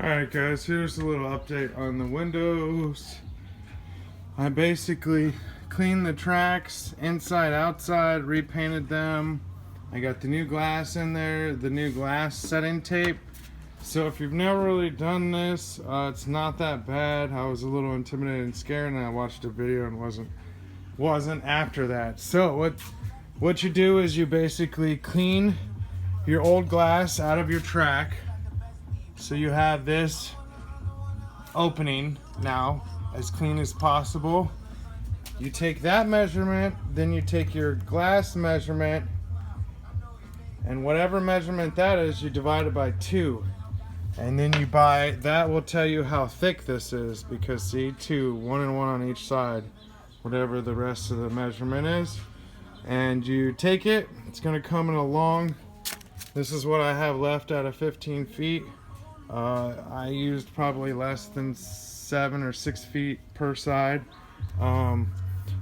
Alright guys, here's a little update on the windows. I basically cleaned the tracks inside outside, repainted them. I got the new glass in there, the new glass setting tape. So if you've never really done this, it's not that bad. I was a little intimidated and scared, and I watched a video and wasn't after that. So what you do is you basically clean your old glass out of your track. So you have this opening now as clean as possible. You take that measurement, then you take your glass measurement, and whatever measurement that is, you divide it by 2. And then you buy, that will tell you how thick this is, because see, 2, 1 and 1 on each side, whatever the rest of the measurement is. And you take it, it's gonna come in a long, this is what I have left out of 15 feet. I used probably less than 7 or 6 feet per side.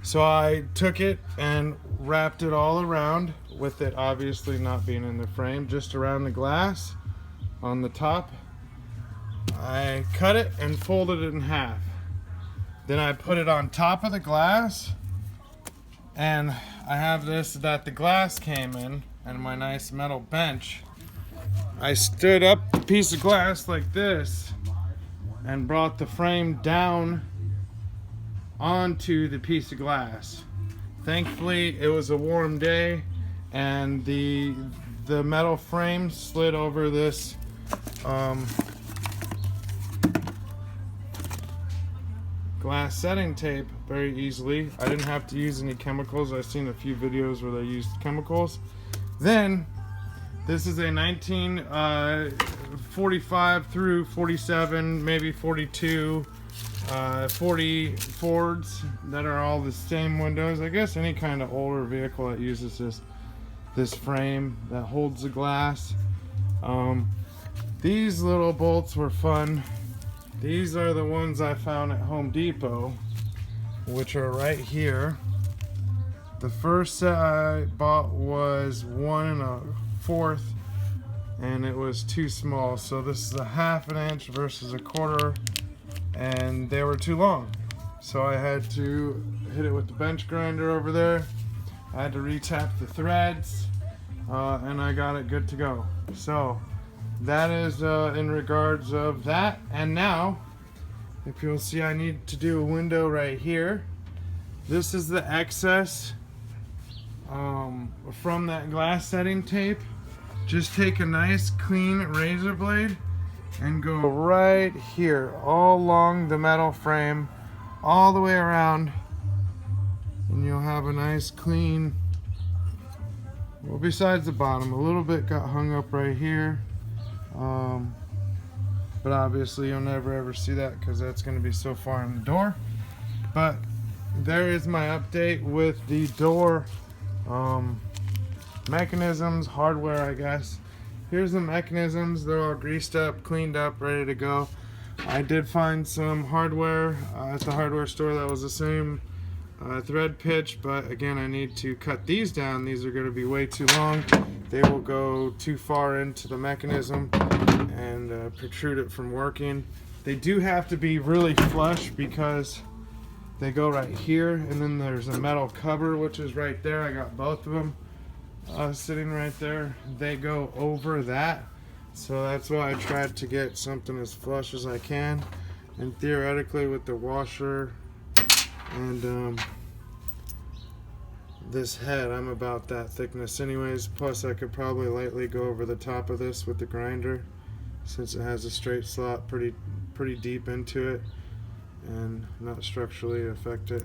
So I took it and wrapped it all around, with it obviously not being in the frame, just around the glass on the top. I cut it and folded it in half. Then I put it on top of the glass, and I have this that the glass came in, and my nice metal bench. I stood up a piece of glass like this and brought the frame down onto the piece of glass. Thankfully, it was a warm day, and the metal frame slid over this glass setting tape very easily. I didn't have to use any chemicals. I've seen a few videos where they used chemicals. Then this is a 1945 through 47, maybe 42, 40 Fords that are all the same windows. I guess any kind of older vehicle that uses this frame that holds the glass. These little bolts were fun. These are the ones I found at Home Depot, which are right here. The first set I bought was 1 1/4, and it was too small. So this is a 1/2 inch versus a 1/4, and they were too long. So I had to hit it with the bench grinder over there. I had to re-tap the threads, and I got it good to go. So that is in regards of that. And now, if you'll see, I need to do a window right here. This is the excess from that glass setting tape. Just take a nice clean razor blade and go right here, all along the metal frame, all the way around, and you'll have a nice clean, well, besides the bottom, a little bit got hung up right here, but obviously you'll never ever see that because that's going to be so far in the door. But there is my update with the door mechanisms, hardware, I guess. Here's the mechanisms. They're all greased up, cleaned up, ready to go. I did find some hardware at the hardware store that was the same thread pitch, but again, I need to cut these down. These are going to be way too long. They will go too far into the mechanism and protrude it from working. They do have to be really flush because they go right here, and then there's a metal cover which is right there. I got both of them sitting right there. They go over that, so that's why I tried to get something as flush as I can. And theoretically, with the washer and this head, I'm about that thickness anyways. Plus I could probably lightly go over the top of this with the grinder, since it has a straight slot pretty deep into it, and not structurally affect it.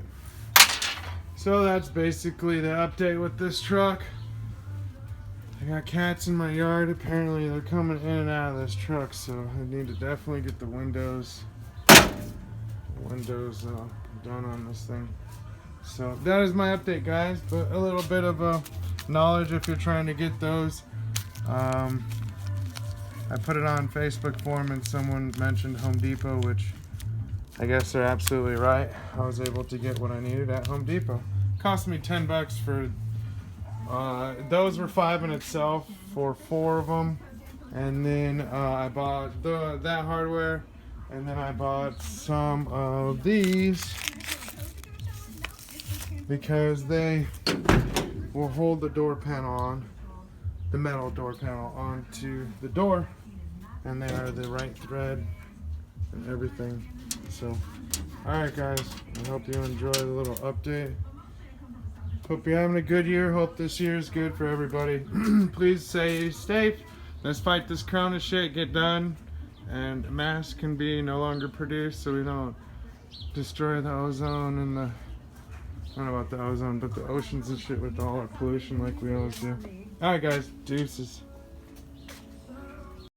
So that's basically the update with this truck. I got cats in my yard. Apparently they're coming in and out of this truck, so I need to definitely get the windows done on this thing. So that is my update, guys, but a little bit of knowledge if you're trying to get those. I put it on Facebook forum and someone mentioned Home Depot, which I guess they're absolutely right. I was able to get what I needed at Home Depot. Cost me $10 for those were $5 in itself for 4 of them. And then I bought that hardware, and then I bought some of these because they will hold the door panel on, the metal door panel onto the door, and they are the right thread and everything. So, alright guys, I hope you enjoy the little update. Hope you're having a good year. Hope this year is good for everybody. Please stay safe. Let's fight this corona shit, get done, and masks can be no longer produced so we don't destroy the ozone and the, I don't know about the ozone, but the oceans and shit with all our pollution like we always do. Alright guys, deuces.